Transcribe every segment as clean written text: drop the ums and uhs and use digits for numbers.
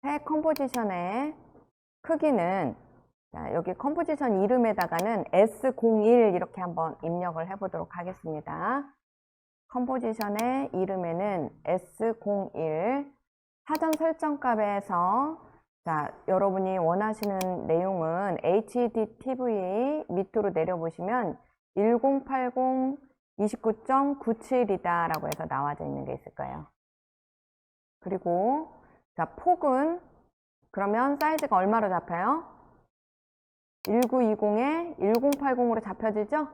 새 컴포지션의 크기는, 자, 여기 컴포지션 이름에다가는 S01 이렇게 한번 입력을 해 보도록 하겠습니다. 컴포지션의 이름에는 S01 사전 설정 값에서, 자, 여러분이 원하시는 내용은 HDTV 밑으로 내려보시면 1080 29.97이다 라고 해서 나와져 있는 게 있을 거예요. 그리고 자, 폭은 그러면 사이즈가 얼마로 잡혀요? 1920에 1080으로 잡혀지죠?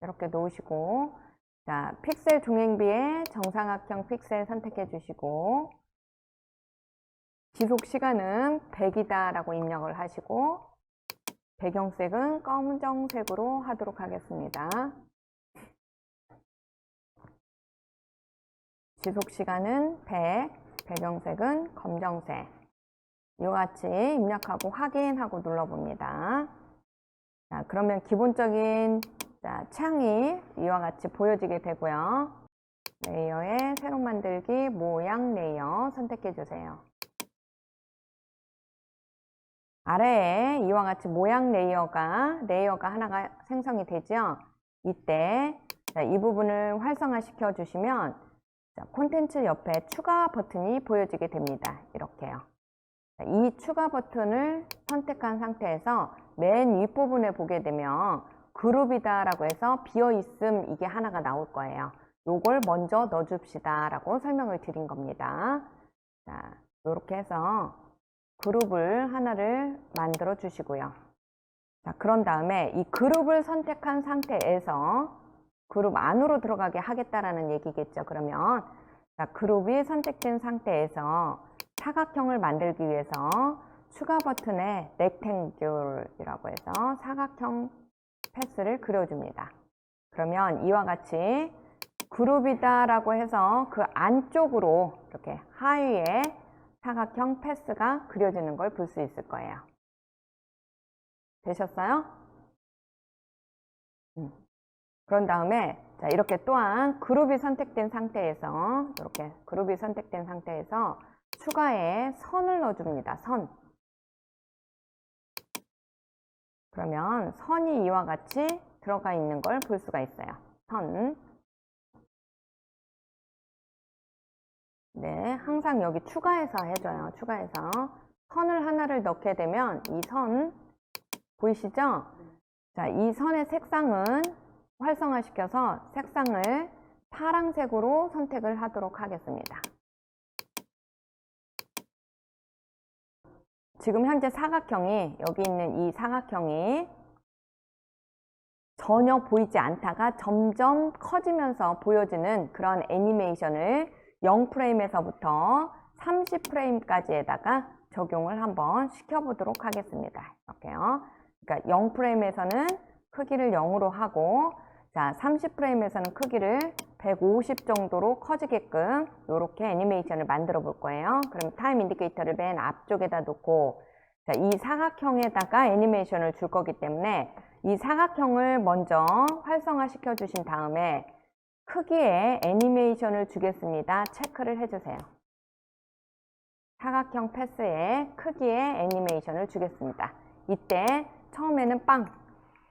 이렇게 놓으시고, 자, 픽셀 종횡비에 정사각형 픽셀 선택해 주시고, 지속 시간은 100이다 라고 입력을 하시고, 배경색은 검정색으로 하도록 하겠습니다. 지속 시간은 100, 배경색은 검정색. 이와 같이 입력하고 확인하고 눌러봅니다. 자, 그러면 기본적인 창이 이와 같이 보여지게 되고요. 레이어에 새로 만들기 모양 레이어 선택해 주세요. 아래에 이와 같이 모양 레이어가 하나가 생성이 되죠. 이때 이 부분을 활성화시켜 주시면 콘텐츠 옆에 추가 버튼이 보여지게 됩니다. 이렇게요. 이 추가 버튼을 선택한 상태에서 맨 윗부분에 보게 되면 그룹이다 라고 해서 비어있음 이게 하나가 나올 거예요. 요걸 먼저 넣어줍시다 라고 설명을 드린 겁니다. 자, 이렇게 해서 그룹을 하나를 만들어 주시고요. 자, 그런 다음에 이 그룹을 선택한 상태에서 그룹 안으로 들어가게 하겠다라는 얘기겠죠. 그러면 자, 그룹이 선택된 상태에서 사각형을 만들기 위해서 추가 버튼에 렉탱글이라고 해서 사각형 패스를 그려줍니다. 그러면 이와 같이 그룹이다 라고 해서 그 안쪽으로 이렇게 하위에 사각형 패스가 그려지는 걸 볼 수 있을 거예요. 되셨어요? 그런 다음에 자, 이렇게 또한 그룹이 선택된 상태에서 이렇게 그룹이 선택된 상태에서 추가에 선을 넣어줍니다. 선. 그러면 선이 이와 같이 들어가 있는 걸 볼 수가 있어요. 선. 네, 항상 여기 추가해서 해줘요. 추가해서. 선을 하나를 넣게 되면 이 선, 보이시죠? 자, 이 선의 색상은 활성화시켜서 색상을 파란색으로 선택을 하도록 하겠습니다. 지금 현재 사각형이, 여기 있는 이 사각형이 전혀 보이지 않다가 점점 커지면서 보여지는 그런 애니메이션을 0프레임에서부터 30프레임까지에다가 적용을 한번 시켜보도록 하겠습니다. 이렇게요. 그러니까 0프레임에서는 크기를 0으로 하고, 자, 30프레임에서는 크기를 150 정도로 커지게끔 이렇게 애니메이션을 만들어 볼 거예요. 그럼 타임 인디케이터를 맨 앞쪽에다 놓고, 자, 이 사각형에다가 애니메이션을 줄 거기 때문에 이 사각형을 먼저 활성화 시켜 주신 다음에 크기에 애니메이션을 주겠습니다. 체크를 해주세요. 사각형 패스에 크기에 애니메이션을 주겠습니다. 이때 처음에는 빵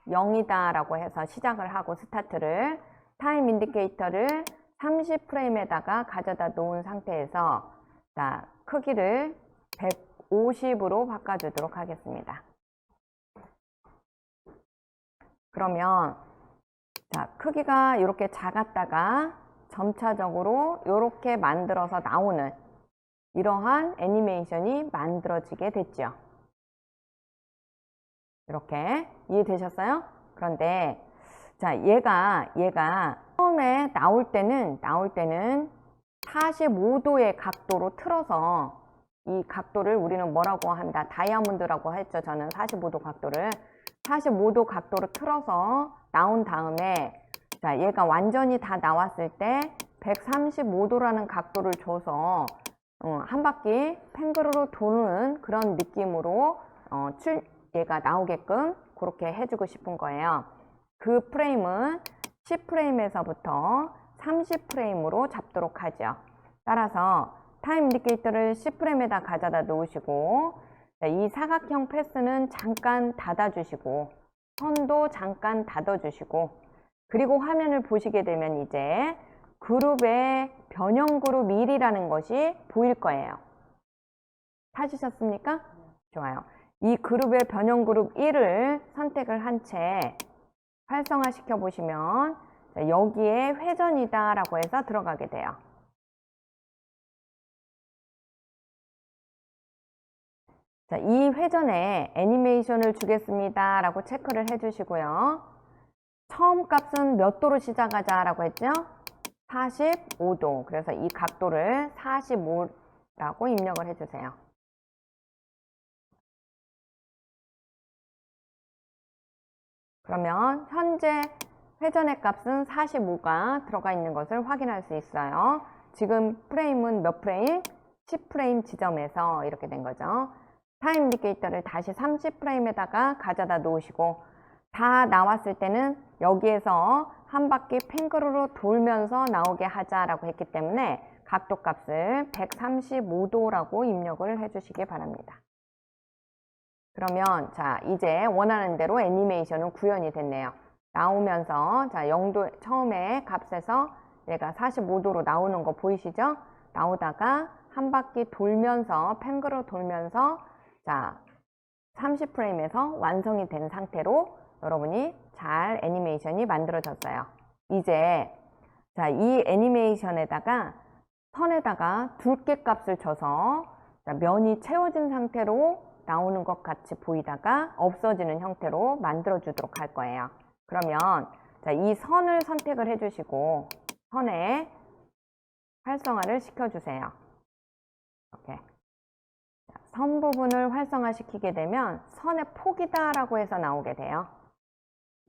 0이다 라고 해서 시작을 하고 스타트를, 타임 인디케이터를 30프레임에다가 가져다 놓은 상태에서 자, 크기를 150으로 바꿔주도록 하겠습니다. 그러면 자, 크기가 이렇게 작았다가 점차적으로 이렇게 만들어서 나오는 이러한 애니메이션이 만들어지게 됐죠. 이렇게 이해되셨어요? 그런데 자, 얘가 처음에 나올 때는 45도의 각도로 틀어서, 이 각도를 우리는 뭐라고 한다? 다이아몬드라고 했죠. 저는 45도 각도를 45도 각도로 틀어서 나온 다음에 자, 얘가 완전히 다 나왔을 때 135도라는 각도를 줘서 한 바퀴 팽그르르 도는 그런 느낌으로 얘가 나오게끔 그렇게 해주고 싶은 거예요. 그 프레임은 10프레임에서부터 30프레임으로 잡도록 하죠. 따라서 타임 인디케이터를 C프레임에다 가져다 놓으시고, 자, 이 사각형 패스는 잠깐 닫아주시고, 선도 잠깐 닫아주시고, 그리고 화면을 보시게 되면 이제 그룹의 변형 그룹 1이라는 것이 보일 거예요. 찾으셨습니까? 좋아요. 이 그룹의 변형 그룹 1을 선택을 한 채 활성화 시켜 보시면 여기에 회전이다 라고 해서 들어가게 돼요. 자, 이 회전에 애니메이션을 주겠습니다 라고 체크를 해 주시고요. 처음 값은 몇 도로 시작하자 라고 했죠? 45도. 그래서 이 각도를 45라고 입력을 해 주세요. 그러면 현재 회전의 값은 45가 들어가 있는 것을 확인할 수 있어요. 지금 프레임은 몇 프레임? 10프레임 지점에서 이렇게 된 거죠. 타임 인디케이터를 다시 30프레임에다가 가져다 놓으시고, 다 나왔을 때는 여기에서 한 바퀴 팽그르르 돌면서 나오게 하자라고 했기 때문에 각도 값을 135도라고 입력을 해주시기 바랍니다. 그러면 자, 이제 원하는 대로 애니메이션은 구현이 됐네요. 나오면서 자, 0도 처음에 값에서 얘가 45도로 나오는 거 보이시죠? 나오다가 한 바퀴 돌면서 팽그르 돌면서 자, 30프레임에서 완성이 된 상태로 여러분이 잘 애니메이션이 만들어졌어요. 이제 자, 이 애니메이션에다가 선에다가 굵기 값을 줘서 자, 면이 채워진 상태로 나오는 것 같이 보이다가 없어지는 형태로 만들어 주도록 할 거예요. 그러면 자, 이 선을 선택을 해 주시고 선에 활성화를 시켜 주세요. 이렇게 선 부분을 활성화시키게 되면 선의 폭이다 라고 해서 나오게 돼요.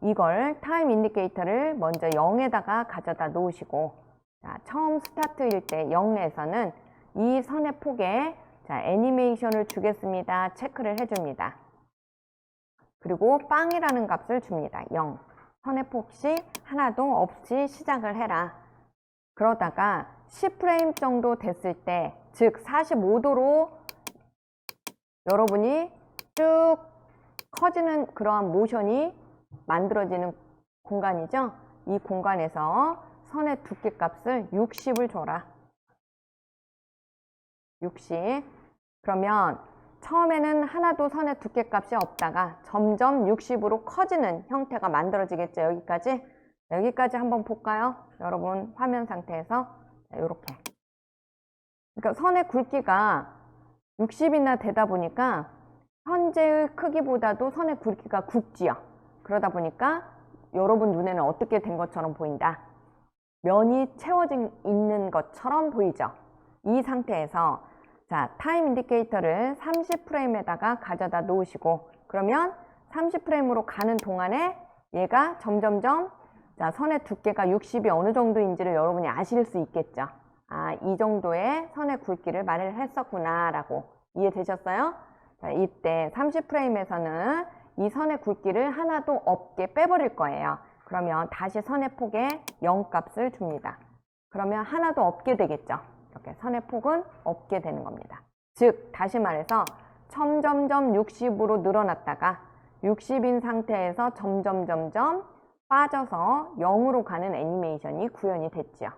이걸 타임 인디케이터를 먼저 0에다가 가져다 놓으시고, 자, 처음 스타트일 때 0에서는 이 선의 폭에 자, 애니메이션을 주겠습니다. 체크를 해줍니다. 그리고 빵이라는 값을 줍니다. 0. 선의 폭이 하나도 없이 시작을 해라. 그러다가 10프레임 정도 됐을 때, 즉 45도로 여러분이 쭉 커지는 그러한 모션이 만들어지는 공간이죠. 이 공간에서 선의 두께 값을 60을 줘라. 60. 그러면 처음에는 하나도 선의 두께 값이 없다가 점점 60으로 커지는 형태가 만들어지겠죠. 여기까지. 여기까지 한번 볼까요? 여러분 화면 상태에서 이렇게. 그러니까 선의 굵기가 60이나 되다 보니까 현재의 크기보다도 선의 굵기가 굵지요. 그러다 보니까 여러분 눈에는 어떻게 된 것처럼 보인다. 면이 채워져 있는 것처럼 보이죠. 이 상태에서 자, 타임 인디케이터를 30프레임에다가 가져다 놓으시고, 그러면 30프레임으로 가는 동안에 얘가 점점점 자, 선의 두께가 60이 어느 정도인지를 여러분이 아실 수 있겠죠. 아, 이 정도의 선의 굵기를 말을 했었구나 라고 이해되셨어요? 자, 이때 30프레임에서는 이 선의 굵기를 하나도 없게 빼버릴 거예요. 그러면 다시 선의 폭에 0 값을 줍니다. 그러면 하나도 없게 되겠죠. 이렇게 선의 폭은 없게 되는 겁니다. 즉 다시 말해서 점점점 60으로 늘어났다가 60인 상태에서 점점점점 빠져서 0으로 가는 애니메이션이 구현이 됐죠.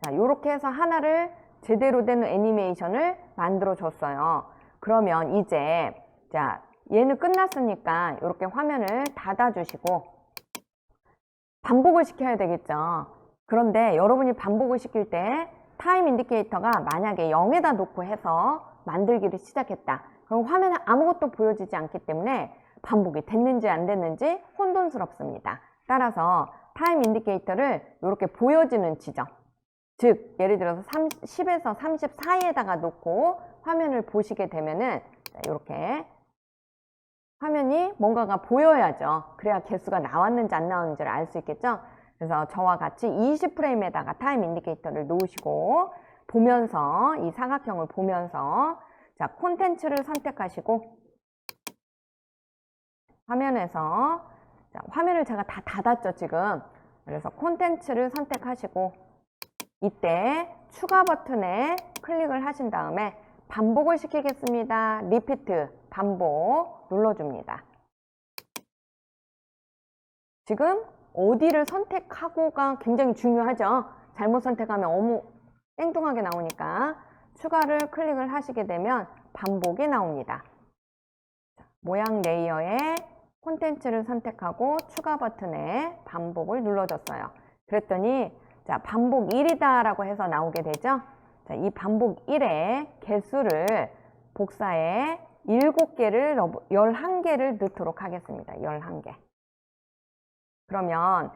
자, 이렇게 해서 하나를 제대로 된 애니메이션을 만들어 줬어요. 그러면 이제 자, 얘는 끝났으니까 이렇게 화면을 닫아 주시고 반복을 시켜야 되겠죠. 그런데 여러분이 반복을 시킬 때 타임 인디케이터가 만약에 0에다 놓고 해서 만들기를 시작했다. 그럼 화면에 아무것도 보여지지 않기 때문에 반복이 됐는지 안 됐는지 혼돈스럽습니다. 따라서 타임 인디케이터를 이렇게 보여지는 지점, 즉 예를 들어서 10에서 30 사이에다가 놓고 화면을 보시게 되면은 이렇게 화면이 뭔가가 보여야죠. 그래야 개수가 나왔는지 안 나왔는지를 알 수 있겠죠. 그래서 저와 같이 20프레임에다가 타임 인디케이터를 놓으시고 보면서 이 사각형을 보면서 자, 콘텐츠를 선택하시고 화면에서 자, 화면을 제가 다 닫았죠 지금. 그래서 콘텐츠를 선택하시고 이때 추가 버튼에 클릭을 하신 다음에 반복을 시키겠습니다. 리피트, 반복 눌러줍니다. 지금 어디를 선택하고가 굉장히 중요하죠. 잘못 선택하면 너무 땡뚱하게 나오니까 추가를 클릭을 하시게 되면 반복이 나옵니다. 모양 레이어에 콘텐츠를 선택하고 추가 버튼에 반복을 눌러줬어요. 그랬더니 자, 반복 1이다 라고 해서 나오게 되죠. 자, 이 반복 1의 개수를 복사에 7개를 11개를 넣도록 하겠습니다. 11개. 그러면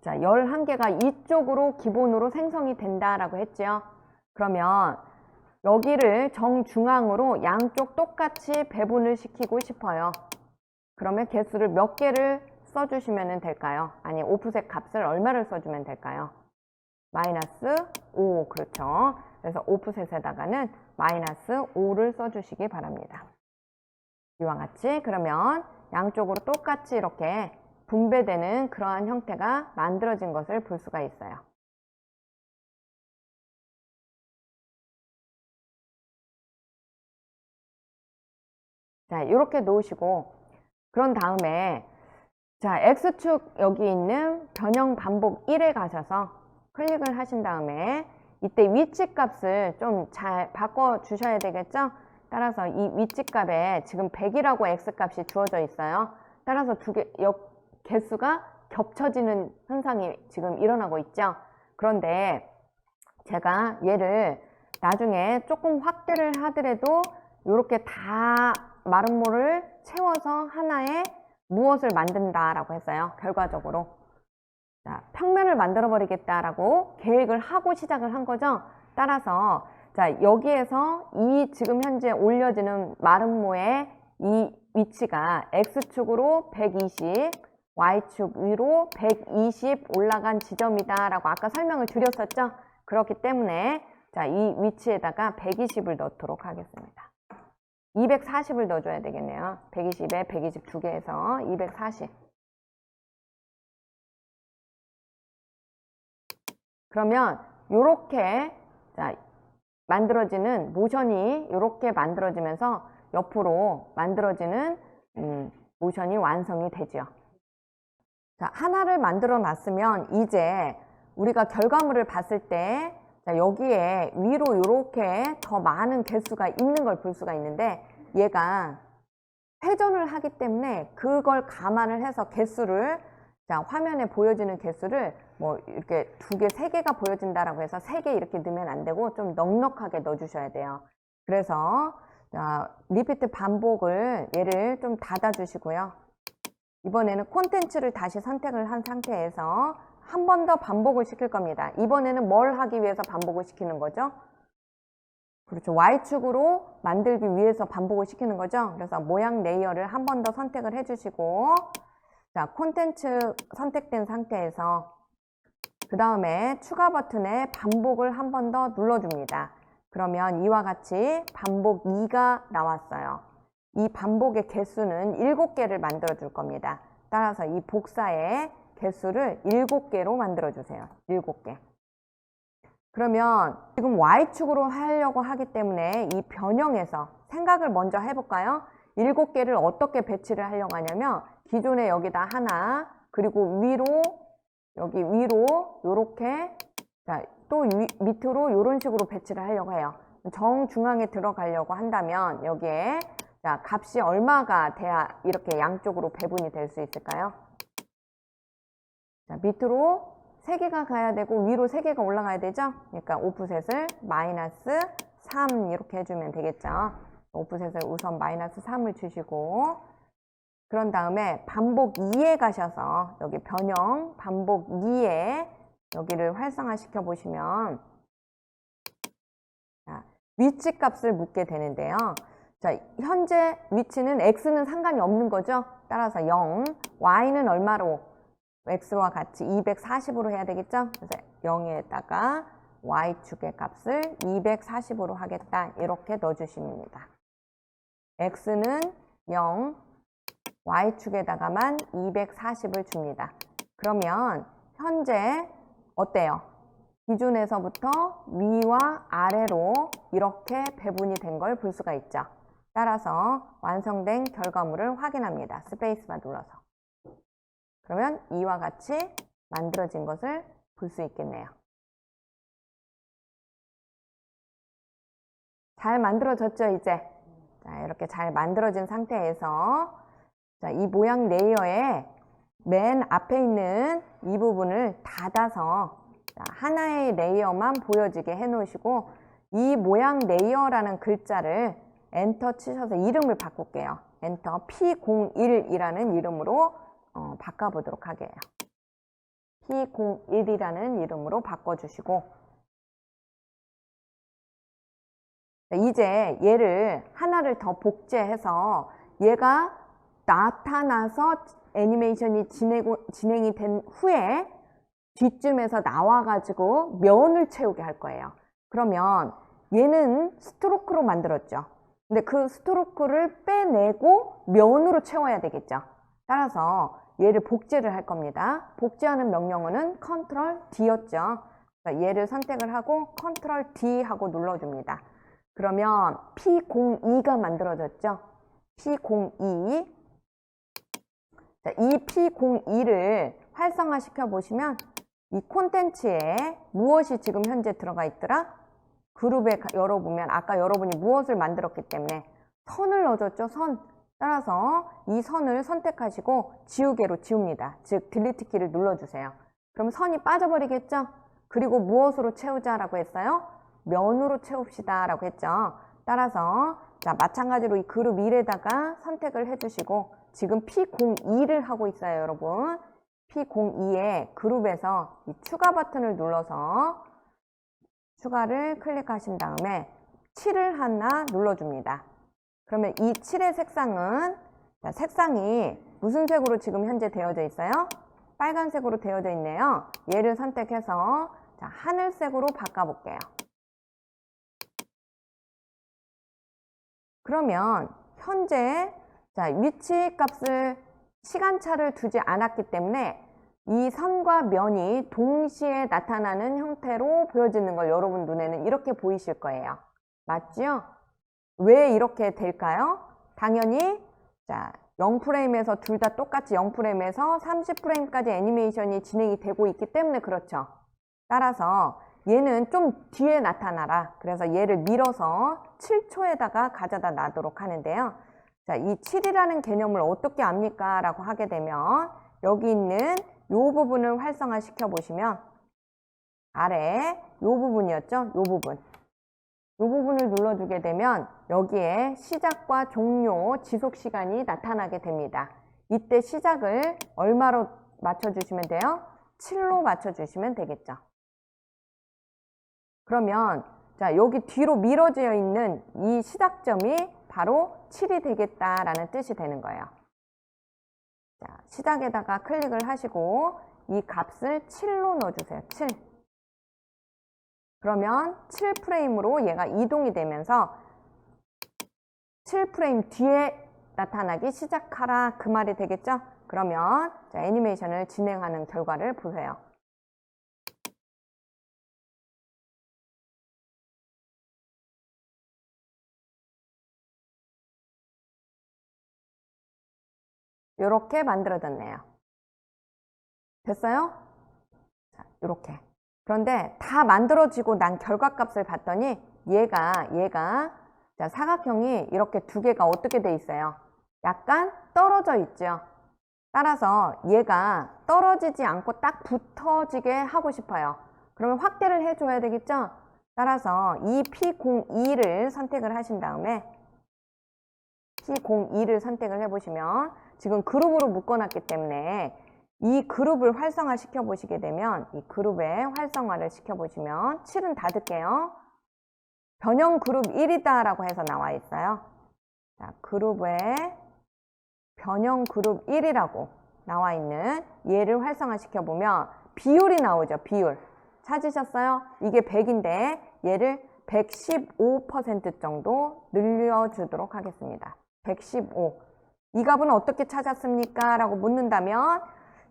자, 11개가 이쪽으로 기본으로 생성이 된다라고 했죠. 그러면 여기를 정중앙으로 양쪽 똑같이 배분을 시키고 싶어요. 그러면 개수를 몇 개를 써주시면 될까요? 아니, 오프셋 값을 얼마를 써주면 될까요? 마이너스 5, 그렇죠. 그래서 오프셋에다가는 마이너스 5를 써주시기 바랍니다. 이와 같이 그러면 양쪽으로 똑같이 이렇게 분배되는 그러한 형태가 만들어진 것을 볼 수가 있어요. 자, 이렇게 놓으시고 그런 다음에 자, X축 여기 있는 변형 반복 1에 가셔서 클릭을 하신 다음에 이때 위치 값을 좀 잘 바꿔 주셔야 되겠죠? 따라서 이 위치 값에 지금 100이라고 X 값이 주어져 있어요. 따라서 개수가 겹쳐지는 현상이 지금 일어나고 있죠. 그런데 제가 얘를 나중에 조금 확대를 하더라도 이렇게 다 마름모를 채워서 하나의 무엇을 만든다라고 했어요. 결과적으로 자, 평면을 만들어 버리겠다라고 계획을 하고 시작을 한 거죠. 따라서 자, 여기에서 이 지금 현재 올려지는 마름모의 이 위치가 X축으로 120, Y축 위로 120 올라간 지점이다 라고 아까 설명을 드렸었죠. 그렇기 때문에 자, 이 위치에다가 120을 넣도록 하겠습니다. 240을 넣어줘야 되겠네요. 120에 120 두 개에서 240. 그러면 요렇게 자, 만들어지는 모션이 이렇게 만들어지면서 옆으로 만들어지는 모션이 완성이 되죠. 자, 하나를 만들어 놨으면 이제 우리가 결과물을 봤을 때 자, 여기에 위로 이렇게 더 많은 개수가 있는 걸 볼 수가 있는데 얘가 회전을 하기 때문에 그걸 감안을 해서 개수를 자, 화면에 보여지는 개수를 뭐 이렇게 2개, 3개가 보여진다라고 해서 3개 이렇게 넣으면 안 되고 좀 넉넉하게 넣어 주셔야 돼요. 그래서 자, 리피트 반복을 얘를 좀 닫아 주시고요. 이번에는 콘텐츠를 다시 선택을 한 상태에서 한 번 더 반복을 시킬 겁니다. 이번에는 뭘 하기 위해서 반복을 시키는 거죠? 그렇죠. Y축으로 만들기 위해서 반복을 시키는 거죠. 그래서 모양 레이어를 한 번 더 선택을 해주시고 자, 콘텐츠 선택된 상태에서 그 다음에 추가 버튼에 반복을 한 번 더 눌러줍니다. 그러면 이와 같이 반복 2가 나왔어요. 이 반복의 개수는 7개를 만들어 줄 겁니다. 따라서 이 복사의 개수를 7개로 만들어 주세요. 7개. 그러면 지금 Y축으로 하려고 하기 때문에 이 변형에서 생각을 먼저 해볼까요? 7개를 어떻게 배치를 하려고 하냐면 기존에 여기다 하나, 그리고 위로, 여기 위로 요렇게 자, 또 밑으로 이런 식으로 배치를 하려고 해요. 정중앙에 들어가려고 한다면 여기에 자, 값이 얼마가 돼야 이렇게 양쪽으로 배분이 될 수 있을까요? 자, 밑으로 3개가 가야 되고 위로 3개가 올라가야 되죠? 그러니까 오프셋을 마이너스 3 이렇게 해주면 되겠죠? 오프셋을 우선 마이너스 3을 주시고 그런 다음에 반복 2에 가셔서 여기 변형 반복 2에 여기를 활성화 시켜 보시면 자, 위치 값을 묻게 되는데요. 자, 현재 위치는 x는 상관이 없는 거죠. 따라서 0, y는 얼마로? x와 같이 240으로 해야 되겠죠. 그래서 0에다가 y축의 값을 240으로 하겠다. 이렇게 넣어주십니다. x는 0, y축에다가만 240을 줍니다. 그러면 현재 어때요? 기준에서부터 위와 아래로 이렇게 배분이 된 걸 볼 수가 있죠. 따라서 완성된 결과물을 확인합니다. 스페이스바 눌러서. 그러면 이와 같이 만들어진 것을 볼 수 있겠네요. 잘 만들어졌죠, 이제? 자, 이렇게 잘 만들어진 상태에서 자, 이 모양 레이어의 맨 앞에 있는 이 부분을 닫아서 자, 하나의 레이어만 보여지게 해 놓으시고 이 모양 레이어라는 글자를 엔터 치셔서 이름을 바꿀게요. 엔터 P01이라는 이름으로 바꿔보도록 하게요. P01이라는 이름으로 바꿔주시고 이제 얘를 하나를 더 복제해서 얘가 나타나서 애니메이션이 진행이 된 후에 뒤쯤에서 나와가지고 면을 채우게 할 거예요. 그러면 얘는 스트로크로 만들었죠. 근데 그 스트로크를 빼내고 면으로 채워야 되겠죠. 따라서 얘를 복제를 할 겁니다. 복제하는 명령어는 컨트롤 D였죠. 얘를 선택을 하고 컨트롤 D 하고 눌러줍니다. 그러면 P02가 만들어졌죠. P02. 자, 이 P02를 활성화시켜 보시면 이 콘텐츠에 무엇이 지금 현재 들어가 있더라? 그룹에 열어보면 아까 여러분이 무엇을 만들었기 때문에 선을 넣어줬죠. 선. 따라서 이 선을 선택하시고 지우개로 지웁니다. 즉 딜리트 키를 눌러주세요. 그럼 선이 빠져버리겠죠? 그리고 무엇으로 채우자라고 했어요? 면으로 채웁시다 라고 했죠. 따라서 자 마찬가지로 이 그룹 1에다가 선택을 해주시고 지금 P02를 하고 있어요, 여러분. P02에 그룹에서 이 추가 버튼을 눌러서 추가를 클릭하신 다음에 7을 하나 눌러줍니다. 그러면 이 7의 색상은 자, 색상이 무슨 색으로 지금 현재 되어져 있어요? 빨간색으로 되어져 있네요. 얘를 선택해서 자, 하늘색으로 바꿔볼게요. 그러면 현재 자, 위치 값을 시간차를 두지 않았기 때문에 이 선과 면이 동시에 나타나는 형태로 보여지는 걸 여러분 눈에는 이렇게 보이실 거예요. 맞죠? 왜 이렇게 될까요? 당연히 자 0프레임에서 둘 다 똑같이 0프레임에서 30프레임까지 애니메이션이 진행이 되고 있기 때문에 그렇죠. 따라서 얘는 좀 뒤에 나타나라. 그래서 얘를 밀어서 7초에다가 가져다 놔도록 하는데요. 자, 이 7이라는 개념을 어떻게 압니까? 라고 하게 되면 여기 있는 이 부분을 활성화 시켜 보시면 아래 이 부분이었죠? 이 부분. 이 부분을 눌러주게 되면 여기에 시작과 종료, 지속 시간이 나타나게 됩니다. 이때 시작을 얼마로 맞춰주시면 돼요? 7로 맞춰주시면 되겠죠. 그러면 자 여기 뒤로 미뤄져 있는 이 시작점이 바로 7이 되겠다라는 뜻이 되는 거예요. 자, 시작에다가 클릭을 하시고 이 값을 7로 넣어주세요. 7. 그러면 7프레임으로 얘가 이동이 되면서 7프레임 뒤에 나타나기 시작하라 그 말이 되겠죠? 그러면 자, 애니메이션을 진행하는 결과를 보세요. 이렇게 만들어졌네요. 됐어요? 자, 이렇게. 그런데 다 만들어지고 난 결과값을 봤더니 얘가 자, 사각형이 이렇게 두 개가 어떻게 돼 있어요? 약간 떨어져 있죠. 따라서 얘가 떨어지지 않고 딱 붙어지게 하고 싶어요. 그러면 확대를 해줘야 되겠죠? 따라서 이 P02를 선택을 하신 다음에 P02를 선택을 해보시면 지금 그룹으로 묶어놨기 때문에 이 그룹을 활성화 시켜 보시게 되면 이 그룹에 활성화를 시켜 보시면 7은 닫을게요. 변형 그룹 1이다 라고 해서 나와 있어요. 자, 그룹에 변형 그룹 1이라고 나와 있는 얘를 활성화 시켜 보면 비율이 나오죠. 비율 찾으셨어요? 이게 100인데 얘를 115% 정도 늘려주도록 하겠습니다. 115. 이 값은 어떻게 찾았습니까? 라고 묻는다면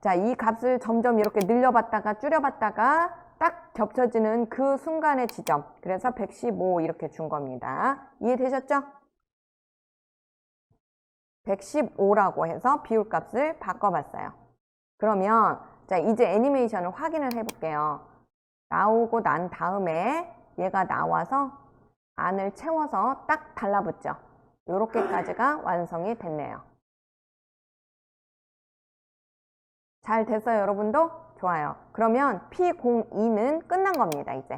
자, 이 값을 점점 이렇게 늘려봤다가 줄여봤다가 딱 겹쳐지는 그 순간의 지점. 그래서 115 이렇게 준 겁니다. 이해되셨죠? 115라고 해서 비율값을 바꿔봤어요. 그러면 자, 이제 애니메이션을 확인을 해볼게요. 나오고 난 다음에 얘가 나와서 안을 채워서 딱 달라붙죠. 요렇게까지가 완성이 됐네요. 잘 됐어요, 여러분도? 좋아요. 그러면 P02는 끝난 겁니다, 이제.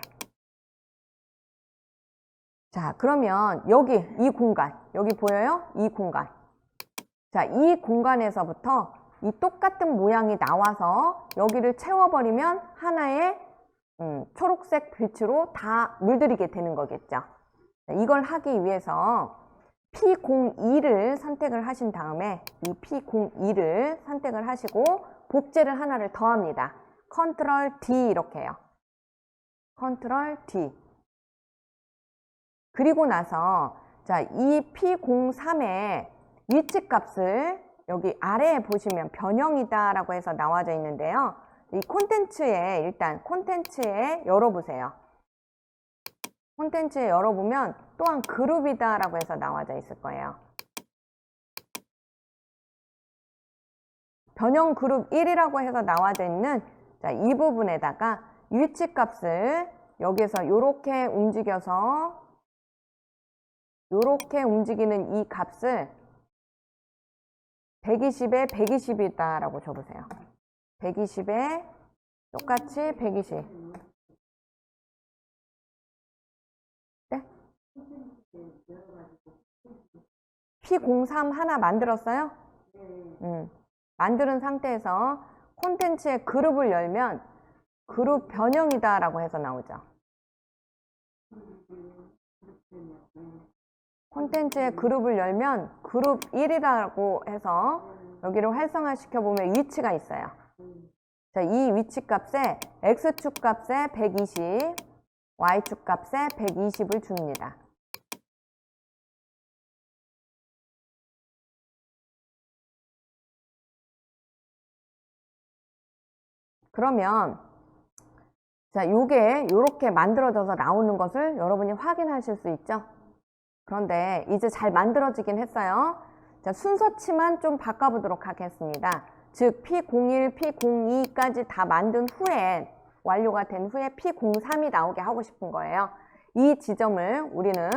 자, 그러면 여기 이 공간, 여기 보여요? 이 공간. 자, 이 공간에서부터 이 똑같은 모양이 나와서 여기를 채워버리면 하나의 초록색 빛으로 다 물들이게 되는 거겠죠. 이걸 하기 위해서 P02를 선택을 하신 다음에 이 P02를 선택을 하시고 복제를 하나를 더합니다. 컨트롤 D 이렇게 해요. 컨트롤 D. 그리고 나서 자, 이 P03의 위치 값을 여기 아래에 보시면 변형이다 라고 해서 나와져 있는데요. 이 콘텐츠에 일단 콘텐츠에 열어보세요. 콘텐츠에 열어보면 또한 그룹이다 라고 해서 나와져 있을 거예요. 변형 그룹 1이라고 해서 나와져 있는 자, 이 부분에다가 위치 값을 여기서 이렇게 움직여서 이렇게 움직이는 이 값을 120에 120이다 라고 줘보세요. 120에 똑같이 120. 네? P03 하나 만들었어요? 만드는 상태에서 콘텐츠의 그룹을 열면 그룹 변형이다 라고 해서 나오죠. 콘텐츠의 그룹을 열면 그룹 1이라고 해서 여기를 활성화시켜 보면 위치가 있어요. 자, 이 위치 값에 X축 값에 120, Y축 값에 120을 줍니다. 그러면 자, 요게 요렇게 만들어져서 나오는 것을 여러분이 확인하실 수 있죠? 그런데 이제 잘 만들어지긴 했어요. 자, 순서치만 좀 바꿔보도록 하겠습니다. 즉 P01, P02까지 다 만든 후에 완료가 된 후에 P03이 나오게 하고 싶은 거예요. 이 지점을 우리는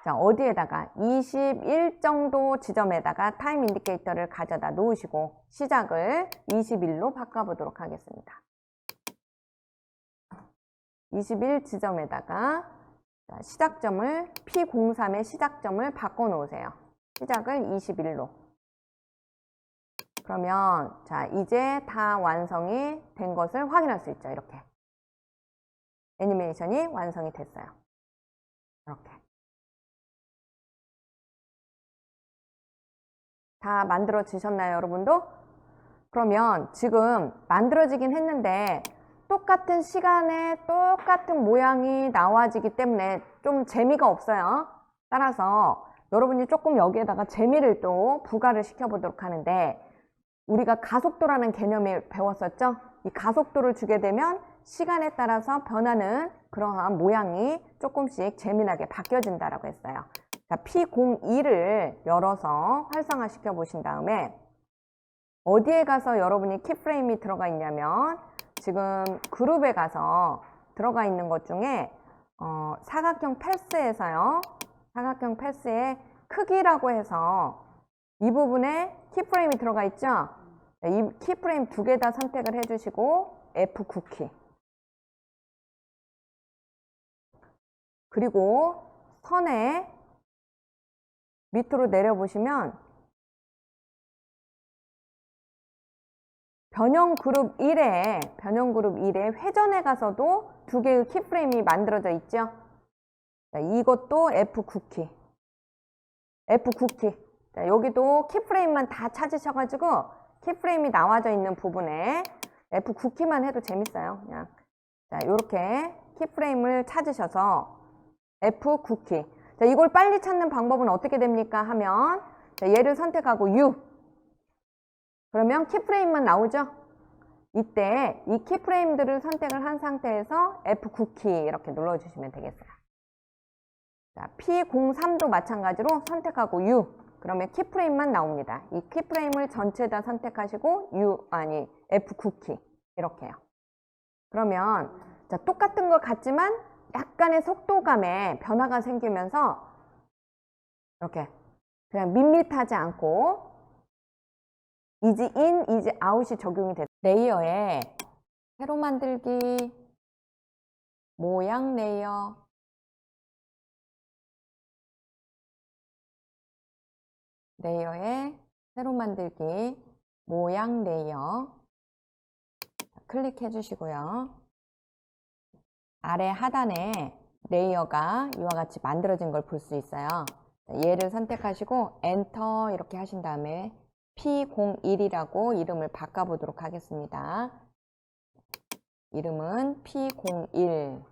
자, 어디에다가 21 정도 지점에다가 타임 인디케이터를 가져다 놓으시고 시작을 21로 바꿔보도록 하겠습니다. 21 지점에다가 자, 시작점을 P03의 시작점을 바꿔 놓으세요. 시작을 21로. 그러면 자, 이제 다 완성이 된 것을 확인할 수 있죠. 이렇게. 애니메이션이 완성이 됐어요. 이렇게. 다 만들어지셨나요, 여러분도? 그러면 지금 만들어지긴 했는데 똑같은 시간에 똑같은 모양이 나와지기 때문에 좀 재미가 없어요. 따라서 여러분이 조금 여기에다가 재미를 또 부과를 시켜보도록 하는데 우리가 가속도라는 개념을 배웠었죠? 이 가속도를 주게 되면 시간에 따라서 변하는 그러한 모양이 조금씩 재미나게 바뀌어진다라고 했어요. 자, P02를 열어서 활성화시켜 보신 다음에 어디에 가서 여러분이 키프레임이 들어가 있냐면 지금 그룹에 가서 들어가 있는 것 중에 사각형 패스에서요. 사각형 패스의 크기라고 해서 이 부분에 키프레임이 들어가 있죠. 이 키프레임 두 개 다 선택을 해주시고 F9키. 그리고 선에 밑으로 내려보시면 변형 그룹 1에 회전에 가서도 두 개의 키프레임이 만들어져 있죠. 자, 이것도 F9키. F9키. 자, 여기도 키프레임만 다 찾으셔가지고 키프레임이 나와져 있는 부분에 F9키만 해도 재밌어요. 그냥. 자, 요렇게 키프레임을 찾으셔서 F9키. 자, 이걸 빨리 찾는 방법은 어떻게 됩니까? 하면 자, 얘를 선택하고 U. 그러면 키프레임만 나오죠? 이때 이 키프레임들을 선택을 한 상태에서 F9키 이렇게 눌러주시면 되겠어요. 자, P03도 마찬가지로 선택하고 U. 그러면 키프레임만 나옵니다. 이 키프레임을 전체 다 선택하시고 F9키 이렇게요. 그러면 자, 똑같은 것 같지만 약간의 속도감에 변화가 생기면서 이렇게 그냥 밋밋하지 않고 이지 인, 이지 아웃이 적용이 돼요. 레이어에 새로 만들기, 모양 레이어, 레이어에 새로 만들기, 모양 레이어 클릭해 주시고요. 아래 하단에 레이어가 이와 같이 만들어진 걸 볼 수 있어요. 얘를 선택하시고 엔터 이렇게 하신 다음에 P01이라고 이름을 바꿔보도록 하겠습니다. 이름은 P01.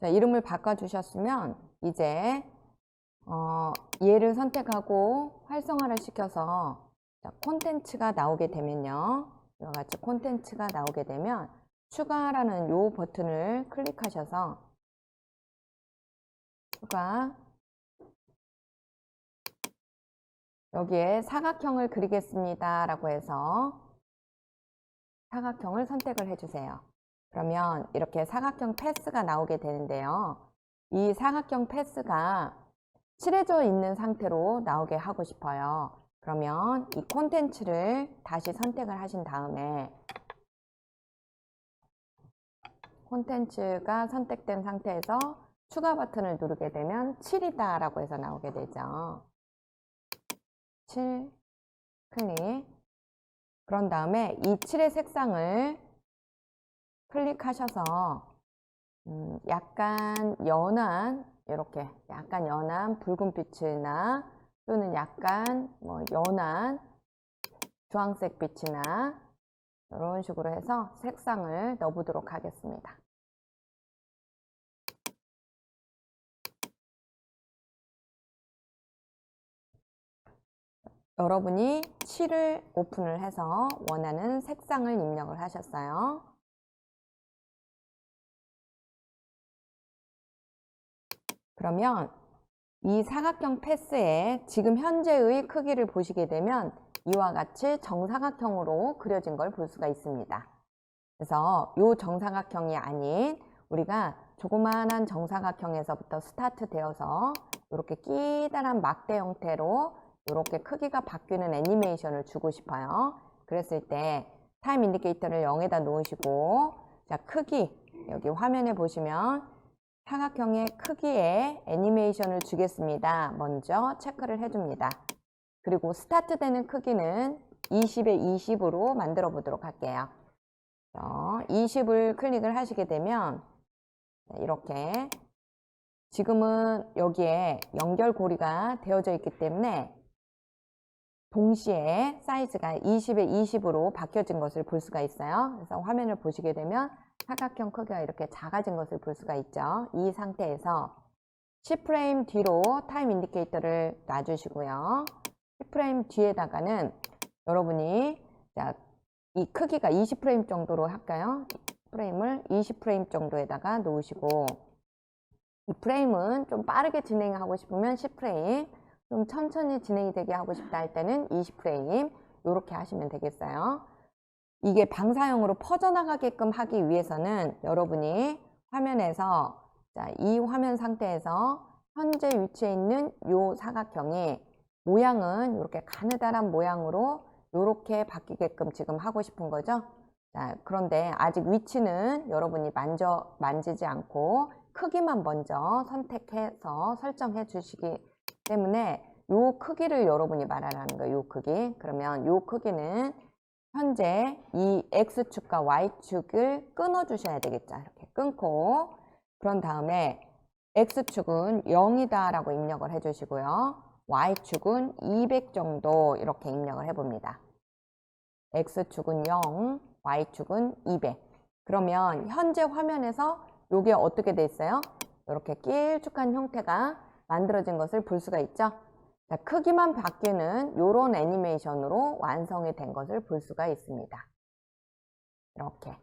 자, 이름을 바꿔주셨으면 이제 얘를 선택하고 활성화를 시켜서 콘텐츠가 나오게 되면요. 이와 같이 콘텐츠가 나오게 되면 추가라는 요 버튼을 클릭하셔서 추가 여기에 사각형을 그리겠습니다 라고 해서 사각형을 선택을 해주세요. 그러면 이렇게 사각형 패스가 나오게 되는데요. 이 사각형 패스가 칠해져 있는 상태로 나오게 하고 싶어요. 그러면 이 콘텐츠를 다시 선택을 하신 다음에 콘텐츠가 선택된 상태에서 추가 버튼을 누르게 되면 7이다 라고 해서 나오게 되죠. 7 클릭. 그런 다음에 이 7의 색상을 클릭하셔서 약간 연한 이렇게 약간 연한 붉은빛이나 또는 약간 연한 주황색 빛이나 이런 식으로 해서 색상을 넣어보도록 하겠습니다. 여러분이 7을 오픈을 해서 원하는 색상을 입력을 하셨어요. 그러면 이 사각형 패스에 지금 현재의 크기를 보시게 되면 이와 같이 정사각형으로 그려진 걸 볼 수가 있습니다. 그래서 이 정사각형이 아닌 우리가 조그마한 정사각형에서부터 스타트 되어서 이렇게 끼다란 막대 형태로 이렇게 크기가 바뀌는 애니메이션을 주고 싶어요. 그랬을 때 타임 인디케이터를 0에다 놓으시고 자, 크기 여기 화면에 보시면 사각형의 크기에 애니메이션을 주겠습니다. 먼저 체크를 해줍니다. 그리고 스타트 되는 크기는 20에 20으로 만들어 보도록 할게요. 20을 클릭을 하시게 되면 이렇게 지금은 여기에 연결고리가 되어져 있기 때문에 동시에 사이즈가 20에 20으로 바뀌어진 것을 볼 수가 있어요. 그래서 화면을 보시게 되면 사각형 크기가 이렇게 작아진 것을 볼 수가 있죠. 이 상태에서 10프레임 뒤로 타임 인디케이터를 놔주시고요. 10프레임 뒤에다가는 여러분이 이 크기가 20프레임 정도로 할까요? 프레임을 20프레임 정도에다가 놓으시고 이 프레임은 좀 빠르게 진행하고 싶으면 10프레임 좀 천천히 진행이 되게 하고 싶다 할 때는 20프레임 이렇게 하시면 되겠어요. 이게 방사형으로 퍼져나가게끔 하기 위해서는 여러분이 화면에서 이 화면 상태에서 현재 위치해 있는 이 사각형이 모양은 이렇게 가느다란 모양으로 이렇게 바뀌게끔 지금 하고 싶은 거죠. 그런데 아직 위치는 여러분이 만지지 않고 크기만 먼저 선택해서 설정해 주시기 때문에 이 크기를 여러분이 말하라는 거예요. 이 크기. 그러면 이 크기는 현재 이 X축과 Y축을 끊어 주셔야 되겠죠. 이렇게 끊고 그런 다음에 X축은 0이다 라고 입력을 해 주시고요. Y축은 200 정도 이렇게 입력을 해 봅니다. X축은 0, Y축은 200. 그러면 현재 화면에서 이게 어떻게 돼 있어요? 이렇게 길쭉한 형태가 만들어진 것을 볼 수가 있죠. 자, 크기만 바뀌는 이런 애니메이션으로 완성이 된 것을 볼 수가 있습니다. 이렇게.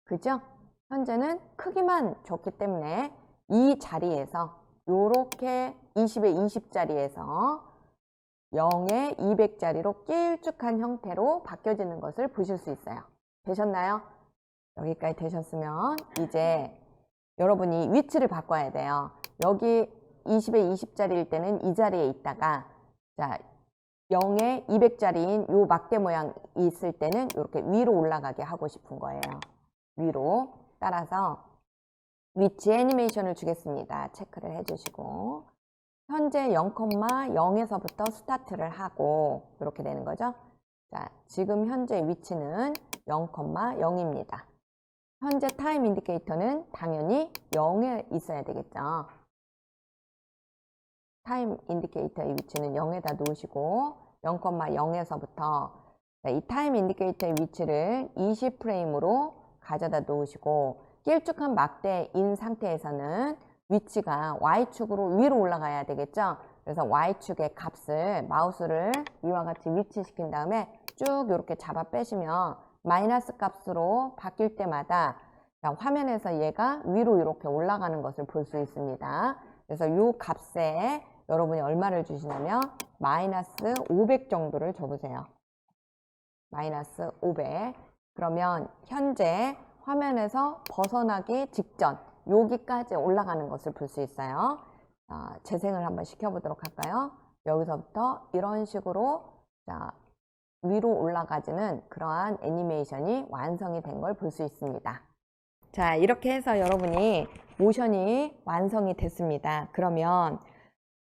그죠? 현재는 크기만 줬기 때문에 이 자리에서 이렇게 20에 20짜리에서 0에 200짜리로 길쭉한 형태로 바뀌어지는 것을 보실 수 있어요. 되셨나요? 여기까지 되셨으면 이제 여러분이 위치를 바꿔야 돼요. 여기 20에 20짜리일 때는 이 자리에 있다가 자 0에 200짜리인 요 막대 모양이 있을 때는 이렇게 위로 올라가게 하고 싶은 거예요. 위로. 따라서 위치 애니메이션을 주겠습니다. 체크를 해주시고 현재 0,0에서부터 스타트를 하고 이렇게 되는 거죠. 자, 지금 현재 위치는 0,0입니다. 현재 타임 인디케이터는 당연히 0에 있어야 되겠죠. 타임 인디케이터의 위치는 0에다 놓으시고 0,0에서부터 이 타임 인디케이터의 위치를 20프레임으로 가져다 놓으시고 길쭉한 막대인 상태에서는 위치가 Y축으로 위로 올라가야 되겠죠. 그래서 Y축의 값을 마우스를 이와 같이 위치시킨 다음에 쭉 이렇게 잡아 빼시면 마이너스 값으로 바뀔 때마다 화면에서 얘가 위로 이렇게 올라가는 것을 볼 수 있습니다. 그래서 이 값에 여러분이 얼마를 주시냐면 마이너스 500 정도를 줘보세요. 마이너스 500. 그러면 현재 화면에서 벗어나기 직전 여기까지 올라가는 것을 볼 수 있어요. 재생을 한번 시켜보도록 할까요? 여기서부터 이런 식으로 위로 올라가지는 그러한 애니메이션이 완성이 된 걸 볼 수 있습니다. 자, 이렇게 해서 여러분이 모션이 완성이 됐습니다. 그러면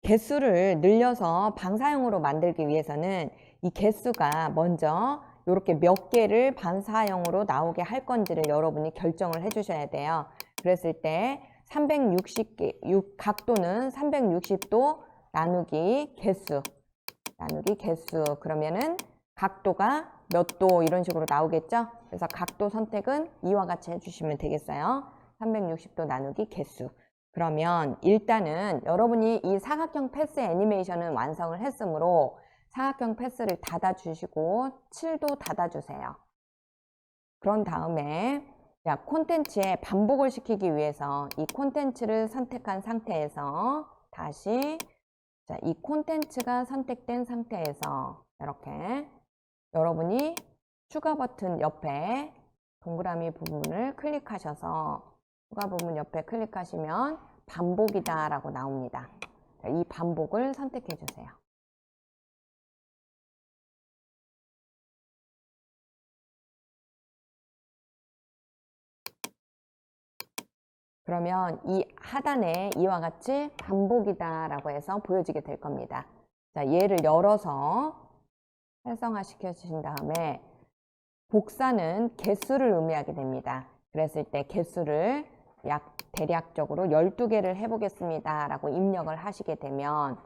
개수를 늘려서 방사형으로 만들기 위해서는 이 개수가 먼저 이렇게 몇 개를 반사형으로 나오게 할 건지를 여러분이 결정을 해 주셔야 돼요. 그랬을 때 360개, 각도는 360도 나누기 개수 그러면은 각도가 몇 도 이런 식으로 나오겠죠. 그래서 각도 선택은 이와 같이 해주시면 되겠어요. 360도 나누기 개수. 그러면 일단은 여러분이 이 사각형 패스 애니메이션은 완성을 했으므로 사각형 패스를 닫아주시고 7도 닫아주세요. 그런 다음에 콘텐츠에 반복을 시키기 위해서 이 콘텐츠를 선택한 상태에서 다시 이 콘텐츠가 선택된 상태에서 이렇게 여러분이 추가 버튼 옆에 동그라미 부분을 클릭하셔서 추가 부분 옆에 클릭하시면 반복이다 라고 나옵니다. 이 반복을 선택해 주세요. 그러면 이 하단에 이와 같이 반복이다 라고 해서 보여지게 될 겁니다. 자, 얘를 열어서 활성화 시켜 주신 다음에 복사는 개수를 의미하게 됩니다. 그랬을 때 개수를 대략적으로 12개를 해보겠습니다 라고 입력을 하시게 되면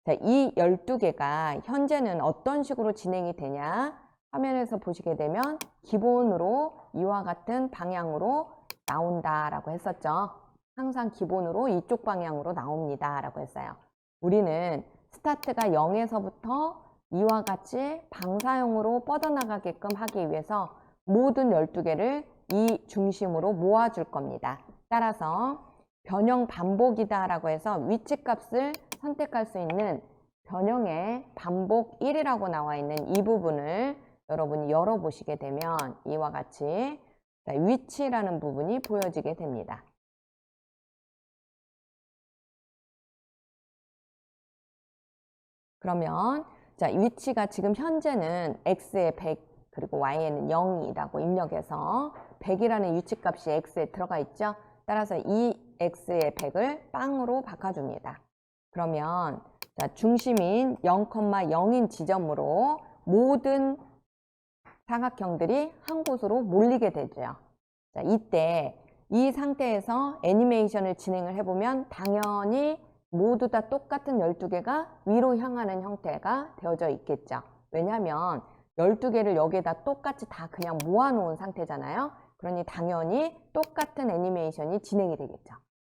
자, 이 12개가 현재는 어떤 식으로 진행이 되냐 화면에서 보시게 되면 기본으로 이와 같은 방향으로 나온다 라고 했었죠. 항상 기본으로 이쪽 방향으로 나옵니다 라고 했어요. 우리는 스타트가 0에서부터 이와 같이 방사형으로 뻗어나가게끔 하기 위해서 모든 12개를 이 중심으로 모아줄 겁니다. 따라서 변형 반복이다 라고 해서 위치값을 선택할 수 있는 변형의 반복 1이라고 나와 있는 이 부분을 여러분이 열어보시게 되면 이와 같이 위치라는 부분이 보여지게 됩니다. 그러면 위치가 지금 현재는 x에 100 그리고 y에는 0이라고 입력해서 100이라는 위치값이 x에 들어가 있죠. 따라서 이 x의 100을 빵으로 바꿔줍니다. 그러면 중심인 0,0인 지점으로 모든 사각형들이 한 곳으로 몰리게 되죠. 자, 이때 이 상태에서 애니메이션을 진행을 해보면 당연히 모두 다 똑같은 12개가 위로 향하는 형태가 되어져 있겠죠. 왜냐하면 12개를 여기에다 똑같이 다 그냥 모아놓은 상태잖아요. 그러니 당연히 똑같은 애니메이션이 진행이 되겠죠.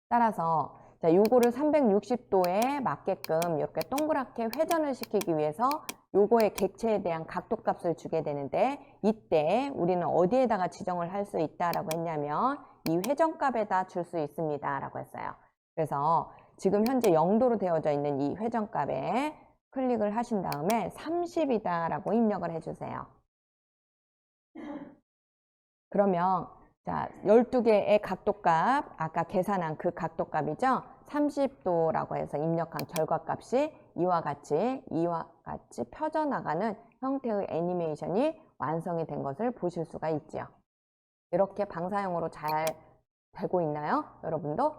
따라서 자, 요거를 360도에 맞게끔 이렇게 동그랗게 회전을 시키기 위해서 요거의 객체에 대한 각도값을 주게 되는데, 이때 우리는 어디에다가 지정을 할 수 있다라고 했냐면 이 회전값에다 줄 수 있습니다 라고 했어요. 그래서 지금 현재 0도로 되어져 있는 이 회전값에 클릭을 하신 다음에 30이다 라고 입력을 해주세요. 그러면 자, 12개의 각도값, 아까 계산한 그 각도값이죠. 30도라고 해서 입력한 결과값이 이와 같이 펴져나가는 형태의 애니메이션이 완성이 된 것을 보실 수가 있죠. 이렇게 방사형으로 잘 되고 있나요? 여러분도?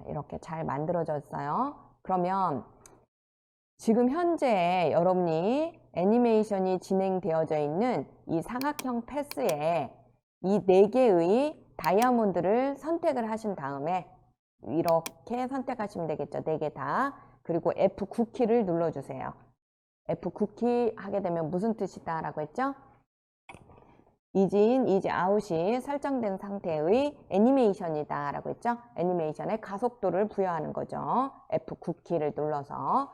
이렇게 잘 만들어졌어요. 그러면 지금 현재 여러분이 애니메이션이 진행되어져 있는 이 사각형 패스에 이 4개의 다이아몬드를 선택을 하신 다음에 이렇게 선택하시면 되겠죠. 4개 다. 그리고 F9키를 눌러주세요. F9키 하게 되면 무슨 뜻이다 라고 했죠? 이진, 이지 아웃이 설정된 상태의 애니메이션이다 라고 했죠? 애니메이션의 가속도를 부여하는 거죠. F9키를 눌러서.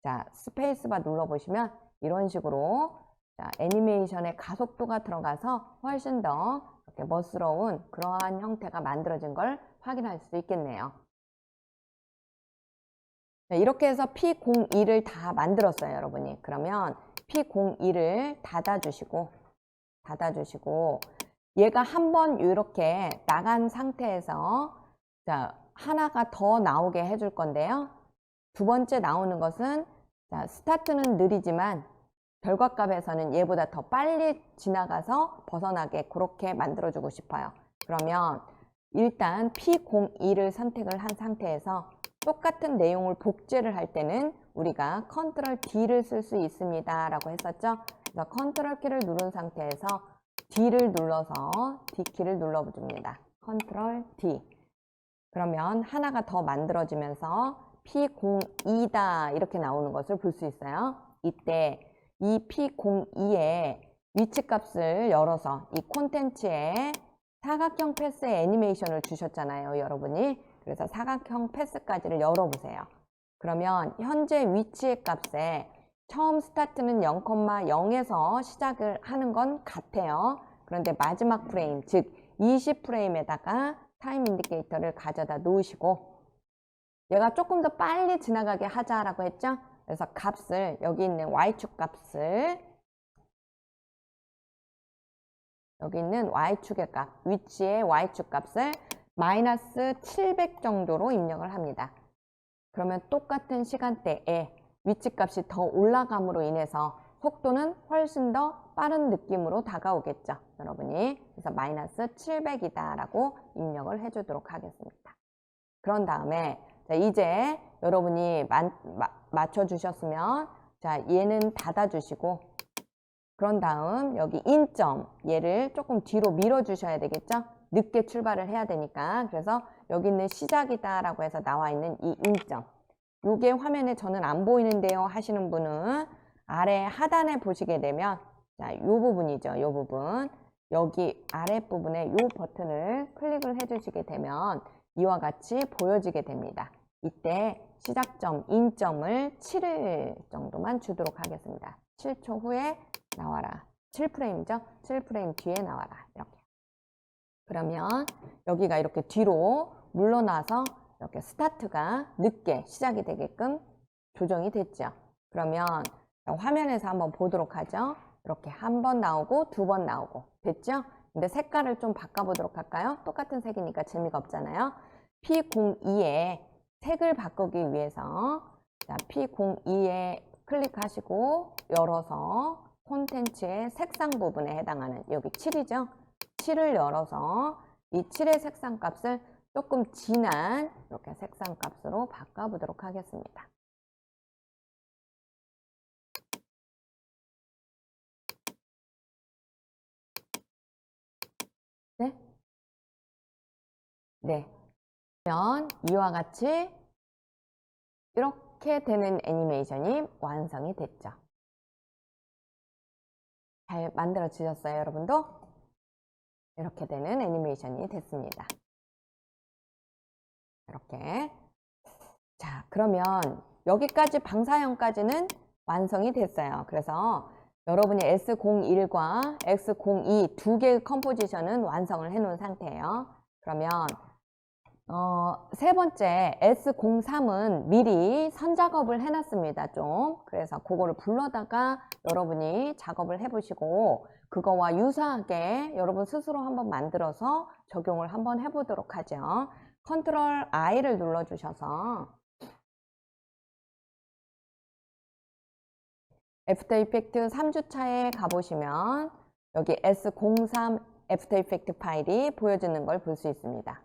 자, 스페이스바 눌러보시면 이런 식으로 자, 애니메이션의 가속도가 들어가서 훨씬 더 이렇게 멋스러운 그러한 형태가 만들어진 걸 확인할 수 있겠네요. 네, 이렇게 해서 P02를 다 만들었어요, 여러분이. 그러면 P02를 닫아주시고 얘가 한번 이렇게 나간 상태에서 자, 하나가 더 나오게 해줄 건데요. 두 번째 나오는 것은 자, 스타트는 느리지만 결과값에서는 얘보다 더 빨리 지나가서 벗어나게 그렇게 만들어주고 싶어요. 그러면 일단 P02를 선택을 한 상태에서 똑같은 내용을 복제를 할 때는 우리가 컨트롤 D를 쓸 수 있습니다 라고 했었죠. 그래서 컨트롤 키를 누른 상태에서 D를 눌러서 D키를 눌러줍니다. 컨트롤 D. 그러면 하나가 더 만들어지면서 P02다 이렇게 나오는 것을 볼 수 있어요. 이때 이 P02의 위치값을 열어서 이 콘텐츠에 사각형 패스의 애니메이션을 주셨잖아요, 여러분이. 그래서 사각형 패스까지를 열어보세요. 그러면 현재 위치의 값에 처음 스타트는 0,0에서 시작을 하는 건 같아요. 그런데 마지막 프레임, 즉 20프레임에다가 타임 인디케이터를 가져다 놓으시고 얘가 조금 더 빨리 지나가게 하자라고 했죠. 그래서 값을 여기 있는 Y축 값을 여기 있는 Y축의 값, 위치의 Y축 값을 마이너스 700 정도로 입력을 합니다. 그러면 똑같은 시간대에 위치값이 더 올라감으로 인해서 속도는 훨씬 더 빠른 느낌으로 다가오겠죠, 여러분이. 그래서 마이너스 700이다 라고 입력을 해주도록 하겠습니다. 그런 다음에 자, 이제 여러분이 맞춰주셨으면 자, 얘는 닫아주시고 그런 다음 여기 인점 얘를 조금 뒤로 밀어주셔야 되겠죠? 늦게 출발을 해야 되니까. 그래서 여기 있는 시작이다 라고 해서 나와 있는 이 인점, 요게 화면에 저는 안 보이는데요 하시는 분은 아래 하단에 보시게 되면 자, 요 부분이죠. 요 부분. 여기 아랫부분에 요 버튼을 클릭을 해주시게 되면 이와 같이 보여지게 됩니다. 이때 시작점, 인점을 7일 정도만 주도록 하겠습니다. 7초 후에 나와라. 7프레임이죠? 7프레임 뒤에 나와라. 이렇게. 그러면 여기가 이렇게 뒤로 물러나서 이렇게 스타트가 늦게 시작이 되게끔 조정이 됐죠. 그러면 화면에서 한번 보도록 하죠. 이렇게 한 번 나오고 두 번 나오고 됐죠? 근데 색깔을 좀 바꿔보도록 할까요? 똑같은 색이니까 재미가 없잖아요. P02에 색을 바꾸기 위해서 자, P02에 클릭하시고 열어서 콘텐츠의 색상 부분에 해당하는 여기 7이죠? 7을 열어서 이 7의 색상 값을 조금 진한 이렇게 색상 값으로 바꿔보도록 하겠습니다. 네? 네. 그러면 이와 같이 이렇게 되는 애니메이션이 완성이 됐죠. 잘 만들어지셨어요, 여러분도? 이렇게 되는 애니메이션이 됐습니다. 이렇게. 자, 그러면 여기까지 방사형까지는 완성이 됐어요. 그래서 여러분이 S01과 X02 두 개의 컴포지션은 완성을 해 놓은 상태예요. 그러면 세 번째 S03은 미리 선작업을 해놨습니다. 좀. 그래서 그거를 불러다가 여러분이 작업을 해보시고 그거와 유사하게 여러분 스스로 한번 만들어서 적용을 한번 해보도록 하죠. 컨트롤 I를 눌러주셔서 애프터 이펙트 3주차에 가보시면 여기 S03 애프터 이펙트 파일이 보여지는 걸 볼 수 있습니다.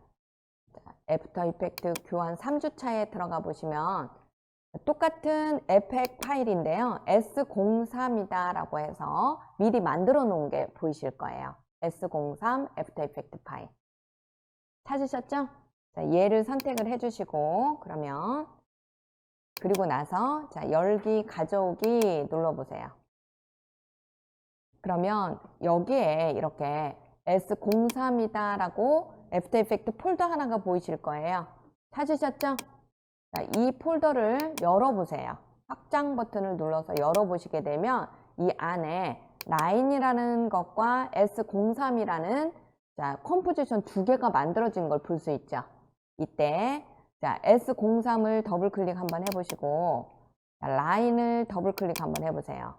애프터 이펙트 교환 3주차에 들어가 보시면 똑같은 에펙 파일인데요. S03이다 라고 해서 미리 만들어 놓은 게 보이실 거예요. S03 애프터 이펙트 파일. 찾으셨죠? 자, 얘를 선택을 해주시고 그러면 그리고 나서 자, 열기 가져오기 눌러보세요. 그러면 여기에 이렇게 S03이다 라고 애프터 이펙트 폴더 하나가 보이실 거예요. 찾으셨죠? 자, 이 폴더를 열어보세요. 확장 버튼을 눌러서 열어보시게 되면 이 안에 라인이라는 것과 S03이라는 자, 컴포지션 두 개가 만들어진 걸 볼 수 있죠. 이때 자, S03을 더블 클릭 한번 해보시고 자, 라인을 더블 클릭 한번 해보세요.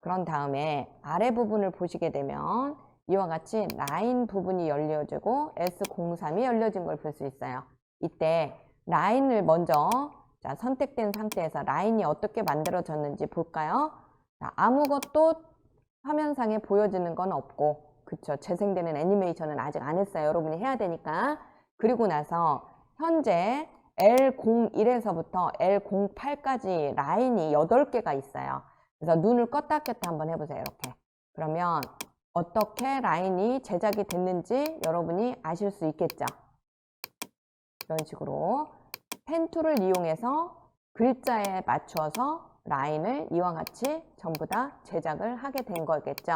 그런 다음에 아래 부분을 보시게 되면 이와 같이 라인 부분이 열려지고 S03이 열려진 걸 볼 수 있어요. 이때 라인을 먼저 자, 선택된 상태에서 라인이 어떻게 만들어졌는지 볼까요? 자, 아무것도 화면상에 보여지는 건 없고 그쵸? 재생되는 애니메이션은 아직 안 했어요. 여러분이 해야 되니까. 그리고 나서 현재 L01에서부터 L08까지 라인이 8개가 있어요. 그래서 눈을 껐다 켰다 한번 해보세요. 이렇게. 그러면 어떻게 라인이 제작이 됐는지 여러분이 아실 수 있겠죠. 이런 식으로 펜 툴을 이용해서 글자에 맞추어서 라인을 이와 같이 전부 다 제작을 하게 된 거겠죠.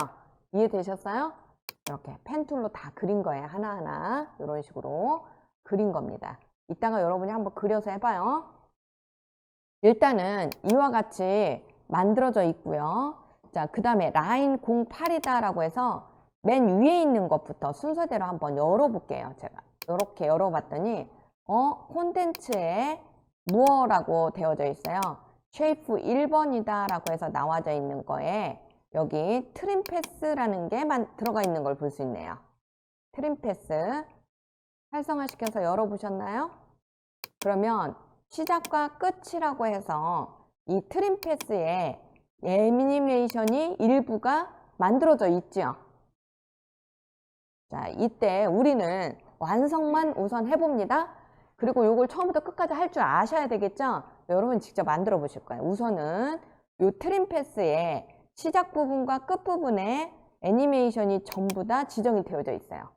이해되셨어요? 이렇게 펜 툴로 다 그린 거예요. 하나하나 이런 식으로 그린 겁니다. 이따가 여러분이 한번 그려서 해봐요. 일단은 이와 같이 만들어져 있고요. 자, 그 다음에 라인 08이다 라고 해서 맨 위에 있는 것부터 순서대로 한번 열어볼게요. 제가 이렇게 열어봤더니 콘텐츠에 무어라고 되어져 있어요. 쉐이프 1번이다 라고 해서 나와져 있는 거에 여기 트림 패스라는 게 들어가 있는 걸 볼 수 있네요. 트림 패스 활성화시켜서 열어보셨나요? 그러면 시작과 끝이라고 해서 이 트림 패스에 애니메이션이 일부가 만들어져 있죠. 자, 이때 우리는 완성만 우선 해봅니다. 그리고 이걸 처음부터 끝까지 할 줄 아셔야 되겠죠? 여러분 직접 만들어 보실 거예요. 우선은 이 트림 패스에 시작 부분과 끝 부분에 애니메이션이 전부 다 지정이 되어져 있어요.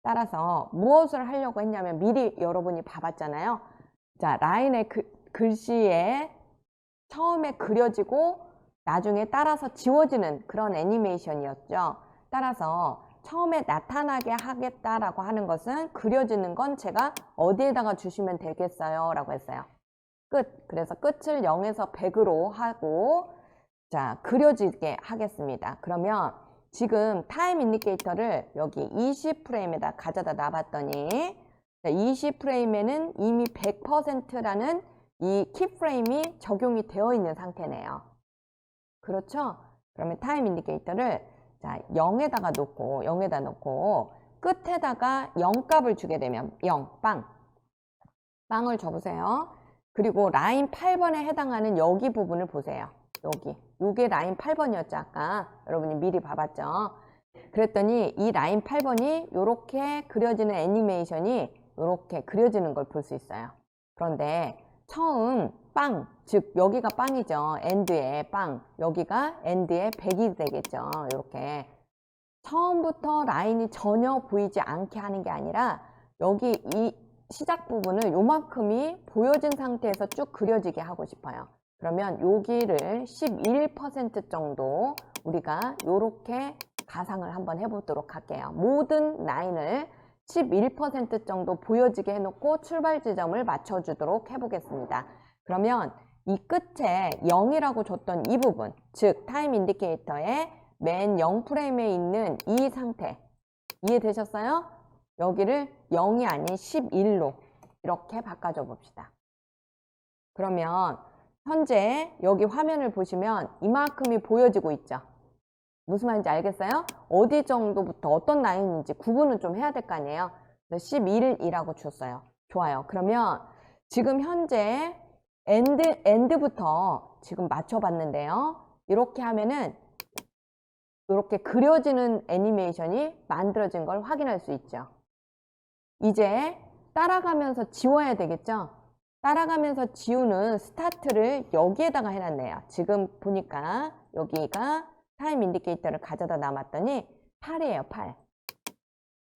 따라서 무엇을 하려고 했냐면 미리 여러분이 봐봤잖아요. 자, 라인의 글씨에 처음에 그려지고 나중에 따라서 지워지는 그런 애니메이션이었죠. 따라서 처음에 나타나게 하겠다라고 하는 것은 그려지는 건 제가 어디에다가 주시면 되겠어요? 라고 했어요. 끝. 그래서 끝을 0에서 100으로 하고 자, 그려지게 하겠습니다. 그러면 지금 타임 인디케이터를 여기 20프레임에다 가져다 놔봤더니 20프레임에는 이미 100%라는 이 키프레임이 적용이 되어 있는 상태네요. 그렇죠? 그러면 타임 인디케이터를 자, 0에다가 놓고 0에다 놓고 끝에다가 0값을 주게 되면 0, 빵. 빵을 줘보세요. 그리고 라인 8번에 해당하는 여기 부분을 보세요. 여기. 요게 라인 8번이었죠. 아까 여러분이 미리 봐봤죠. 그랬더니 이 라인 8번이 이렇게 그려지는 애니메이션이 이렇게 그려지는 걸 볼 수 있어요. 그런데 처음 빵, 즉 여기가 빵이죠. 엔드에 빵, 여기가 엔드에 100이 되겠죠. 이렇게 처음부터 라인이 전혀 보이지 않게 하는 게 아니라 여기 이 시작 부분을 요만큼이 보여진 상태에서 쭉 그려지게 하고 싶어요. 그러면 여기를 11% 정도 우리가 이렇게 가상을 한번 해보도록 할게요. 모든 라인을 11% 정도 보여지게 해놓고 출발 지점을 맞춰주도록 해보겠습니다. 그러면 이 끝에 0이라고 줬던 이 부분, 즉 타임 인디케이터의 맨 0프레임에 있는 이 상태, 이해되셨어요? 여기를 0이 아닌 11로 이렇게 바꿔줘 봅시다. 그러면 현재 여기 화면을 보시면 이만큼이 보여지고 있죠? 무슨 말인지 알겠어요? 어디 정도부터 어떤 라인인지 구분은 좀 해야 될 거 아니에요? 11이라고 줬어요. 좋아요. 그러면 지금 현재 엔드부터 지금 맞춰봤는데요. 이렇게 하면은 이렇게 그려지는 애니메이션이 만들어진 걸 확인할 수 있죠. 이제 따라가면서 지워야 되겠죠? 따라가면서 지우는 스타트를 여기에다가 해놨네요. 지금 보니까 여기가 타임 인디케이터를 가져다 놔봤더니 8이에요, 8.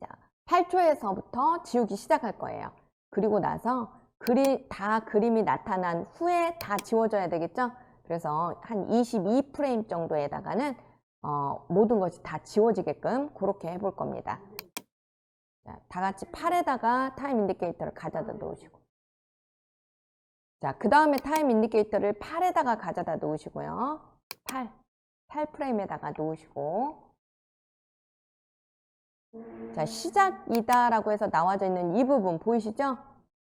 자, 8초에서부터 지우기 시작할 거예요. 그리고 나서 그림이 나타난 후에 다 지워져야 되겠죠? 그래서 한 22프레임 정도에다가는 모든 것이 다 지워지게끔 그렇게 해볼 겁니다. 자, 다 같이 8에다가 타임 인디케이터를 가져다 놓으시고, 자, 그 다음에 타임 인디케이터를 8에다가 가져다 놓으시고요. 8프레임에다가 놓으시고, 자, 시작이다 라고 해서 나와져 있는 이 부분 보이시죠?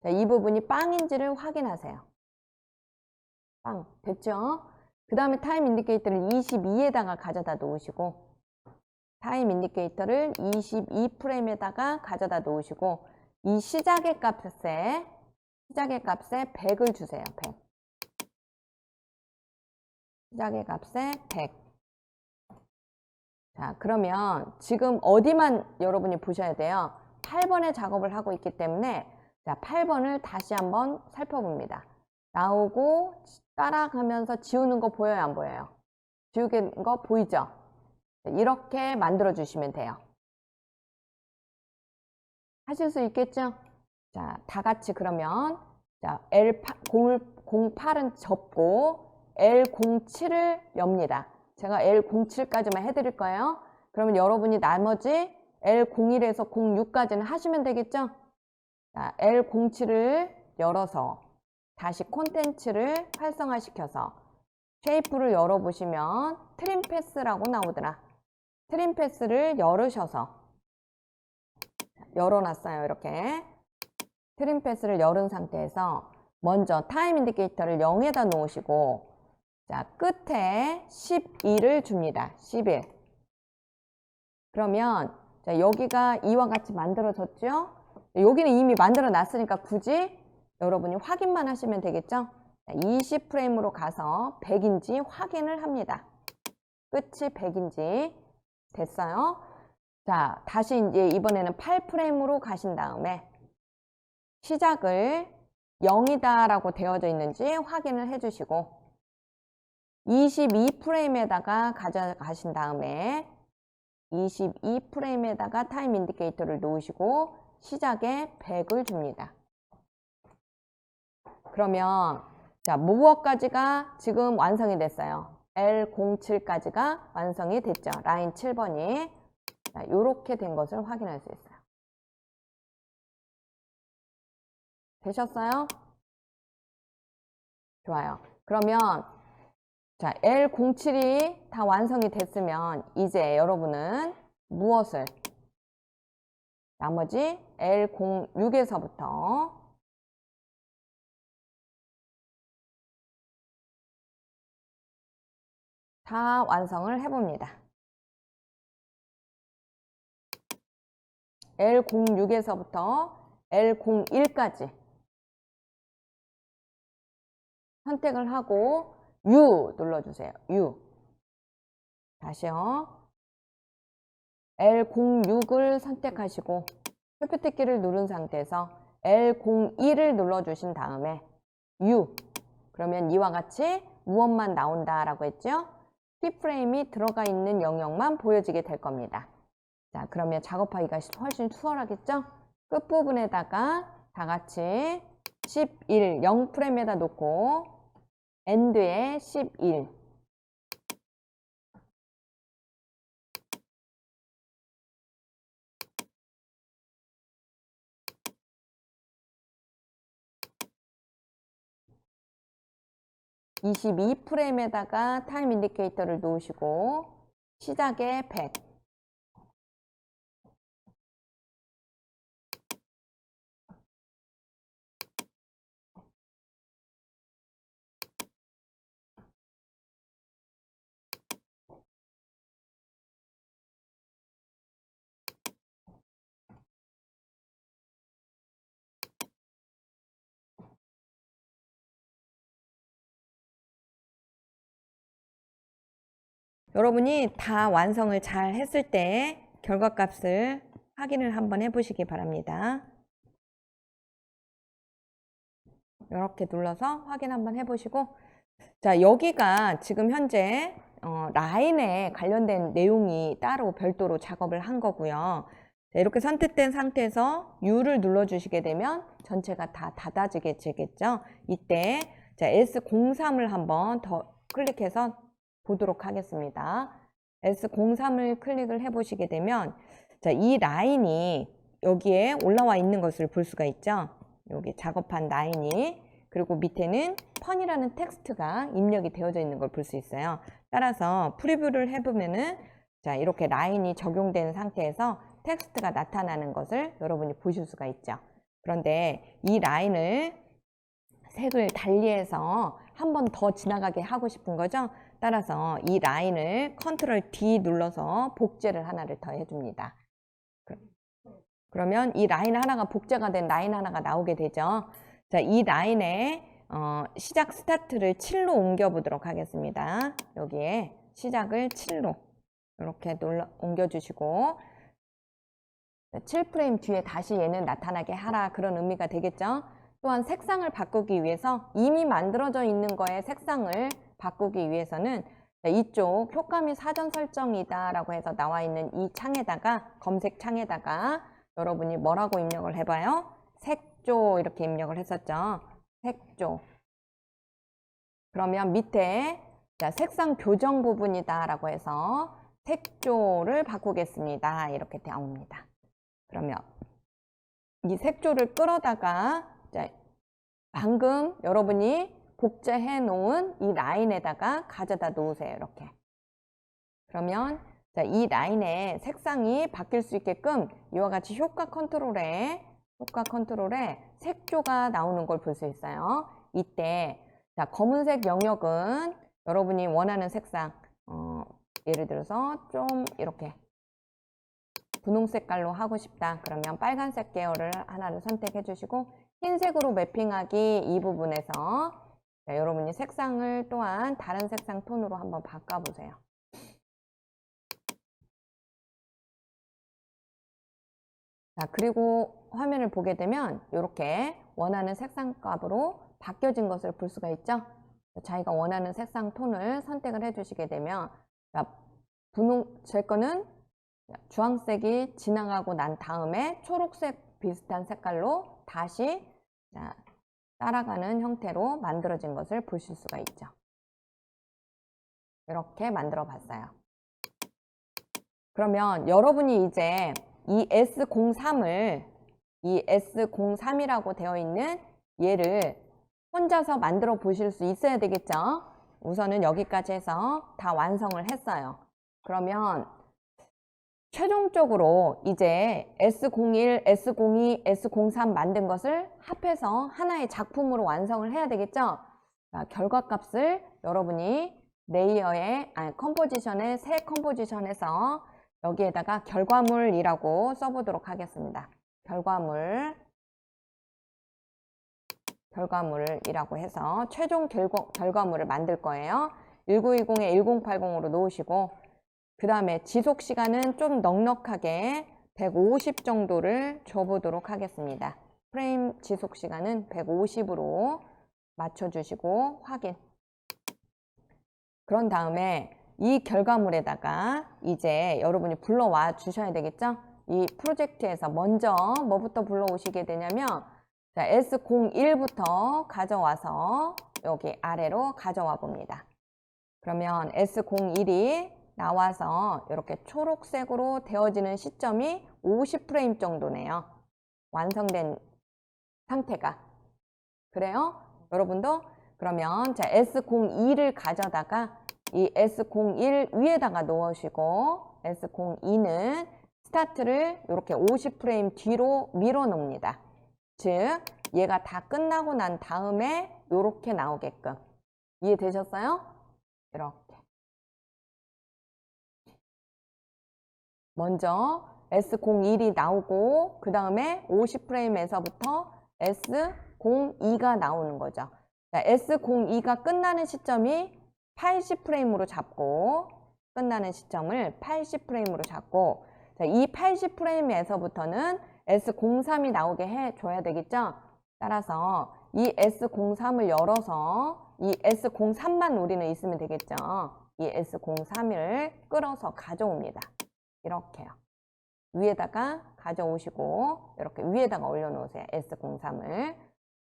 자, 이 부분이 빵인지를 확인하세요. 빵, 됐죠? 그 다음에 타임 인디케이터를 22에다가 가져다 놓으시고, 타임 인디케이터를 22프레임에다가 가져다 놓으시고, 이 시작의 값에 100을 주세요. 100. 시작의 값에 100. 자, 그러면 지금 어디만 여러분이 보셔야 돼요? 8번의 작업을 하고 있기 때문에, 자, 8번을 다시 한번 살펴봅니다. 나오고 따라가면서 지우는 거 보여요, 안 보여요? 지우는 거 보이죠? 이렇게 만들어 주시면 돼요. 하실 수 있겠죠? 자, 다 같이 그러면, 자, L08은 접고 L07을 엽니다. 제가 L07까지만 해드릴 거예요. 그러면 여러분이 나머지 L01에서 06까지는 하시면 되겠죠? 자, L07을 열어서 다시 콘텐츠를 활성화시켜서 쉐이프를 열어보시면 트림 패스라고 나오더라. 트림 패스를 열으셔서 열어놨어요. 이렇게 트림 패스를 열은 상태에서 먼저 타임 인디케이터를 0에다 놓으시고, 자, 끝에 11을 줍니다. 11. 그러면 자, 여기가 이와 같이 만들어졌죠? 여기는 이미 만들어 놨으니까 굳이 여러분이 확인만 하시면 되겠죠? 20프레임으로 가서 100인지 확인을 합니다. 끝이 100인지 됐어요. 자, 다시 이제 이번에는 8프레임으로 가신 다음에 시작을 0이다 라고 되어져 있는지 확인을 해주시고, 22프레임에다가 가져가신 다음에 22프레임에다가 타임 인디케이터를 놓으시고 시작에 100을 줍니다. 그러면 자, 무엇까지가 지금 완성이 됐어요? L07까지가 완성이 됐죠. 라인 7번이 이렇게 된 것을 확인할 수 있어요. 되셨어요? 좋아요. 그러면 자, L07이 다 완성이 됐으면 이제 여러분은 무엇을 나머지 L06에서부터 다 완성을 해봅니다. L06에서부터 L01까지 선택을 하고 U 눌러주세요. U. 다시요. L06을 선택하시고 Shift 키를 누른 상태에서 L01을 눌러주신 다음에 U. 그러면 이와 같이 무엇만 나온다라고 했죠? 키프레임이 들어가 있는 영역만 보여지게 될 겁니다. 자, 그러면 작업하기가 훨씬 수월하겠죠? 끝부분에다가 다 같이 11, 0프레임에다 놓고 엔드에 11 22프레임에다가 타임 인디케이터를 놓으시고 시작에 100. 여러분이 다 완성을 잘 했을 때 결과값을 확인을 한번 해보시기 바랍니다. 이렇게 눌러서 확인 한번 해보시고, 자, 여기가 지금 현재 라인에 관련된 내용이 따로 별도로 작업을 한 거고요. 자, 이렇게 선택된 상태에서 U를 눌러주시게 되면 전체가 다 닫아지게 되겠죠. 이때 자, S03을 한번 더 클릭해서 보도록 하겠습니다. S03을 클릭을 해보시게 되면 자, 이 라인이 여기에 올라와 있는 것을 볼 수가 있죠. 여기 작업한 라인이, 그리고 밑에는 펀이라는 텍스트가 입력이 되어져 있는 걸 볼 수 있어요. 따라서 프리뷰를 해보면은 자, 이렇게 라인이 적용된 상태에서 텍스트가 나타나는 것을 여러분이 보실 수가 있죠. 그런데 이 라인을 색을 달리해서 한 번 더 지나가게 하고 싶은 거죠. 따라서 이 라인을 컨트롤 D 눌러서 복제를 하나를 더 해줍니다. 그러면 이 라인 하나가 복제가 된 라인 하나가 나오게 되죠. 자, 이 라인에 시작 스타트를 7로 옮겨 보도록 하겠습니다. 여기에 시작을 7로 이렇게 옮겨 주시고 7프레임 뒤에 다시 얘는 나타나게 하라, 그런 의미가 되겠죠. 또한 색상을 바꾸기 위해서 이미 만들어져 있는 거에 색상을 바꾸기 위해서는 이쪽 효과 및 사전 설정이다 라고 해서 나와 있는 이 창에다가, 검색 창에다가 여러분이 뭐라고 입력을 해봐요? 색조 이렇게 입력을 했었죠. 색조. 그러면 밑에 자, 색상 교정 부분이다 라고 해서 색조를 바꾸겠습니다. 이렇게 나옵니다. 그러면 이 색조를 끌어다가 자, 방금 여러분이 복제해 놓은 이 라인에다가 가져다 놓으세요. 이렇게. 그러면 자, 이 라인의 색상이 바뀔 수 있게끔 이와 같이 효과 컨트롤에 색조가 나오는 걸 볼 수 있어요. 이때 자, 검은색 영역은 여러분이 원하는 색상, 예를 들어서 좀 이렇게 분홍 색깔로 하고 싶다. 그러면 빨간색 계열을 하나를 선택해 주시고, 흰색으로 매핑하기 이 부분에서 자, 여러분이 색상을 또한 다른 색상 톤으로 한번 바꿔보세요. 자, 그리고 화면을 보게 되면 이렇게 원하는 색상 값으로 바뀌어진 것을 볼 수가 있죠. 자기가 원하는 색상 톤을 선택을 해주시게 되면 자, 제 거는 주황색이 지나가고 난 다음에 초록색 비슷한 색깔로 다시 자, 따라가는 형태로 만들어진 것을 보실 수가 있죠. 이렇게 만들어 봤어요. 그러면 여러분이 이제 이 S03이라고 되어 있는 얘를 혼자서 만들어 보실 수 있어야 되겠죠. 우선은 여기까지 해서 다 완성을 했어요. 그러면 최종적으로 이제 S01, S02, S03 만든 것을 합해서 하나의 작품으로 완성을 해야 되겠죠. 자, 결과값을 여러분이 레이어에, 컴포지션의 새 컴포지션에서 여기에다가 결과물이라고 써보도록 하겠습니다. 결과물이라고 해서 최종 결과물을 만들 거예요. 1920에 1080으로 놓으시고, 그 다음에 지속시간은 좀 넉넉하게 150 정도를 줘보도록 하겠습니다. 프레임 지속시간은 150으로 맞춰주시고 확인. 그런 다음에 이 결과물에다가 이제 여러분이 불러와 주셔야 되겠죠? 이 프로젝트에서 먼저 뭐부터 불러오시게 되냐면 자, S01부터 가져와서 여기 아래로 가져와 봅니다. 그러면 S01이 나와서 이렇게 초록색으로 되어지는 시점이 50프레임 정도네요. 완성된 상태가. 그래요? 여러분도 그러면 자, S02를 가져다가 이 S01 위에다가 놓으시고 S02는 스타트를 이렇게 50프레임 뒤로 밀어 놓습니다. 즉 얘가 다 끝나고 난 다음에 이렇게 나오게끔. 이해되셨어요? 이렇게. 먼저 S01이 나오고 그 다음에 50프레임에서부터 S02가 나오는 거죠. S02가 끝나는 시점이 80프레임으로 잡고 끝나는 시점을 80프레임으로 잡고 자, 이 80프레임에서부터는 S03이 나오게 해줘야 되겠죠? 따라서 이 S03을 열어서 이 S03만 우리는 있으면 되겠죠? 이 S03을 끌어서 가져옵니다. 이렇게요. 위에다가 가져오시고 이렇게 위에다가 올려놓으세요. S03을.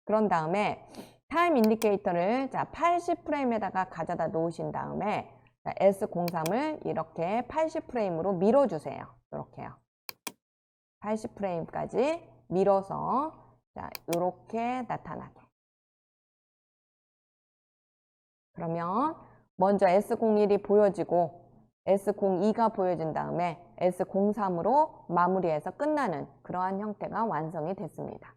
그런 다음에 타임 인디케이터를 자 80프레임에다가 가져다 놓으신 다음에 자, S03을 이렇게 80프레임으로 밀어주세요. 이렇게요. 80프레임까지 밀어서 자 이렇게 나타나게. 그러면 먼저 S01이 보여지고 S02가 보여진 다음에 S03으로 마무리해서 끝나는 그러한 형태가 완성이 됐습니다.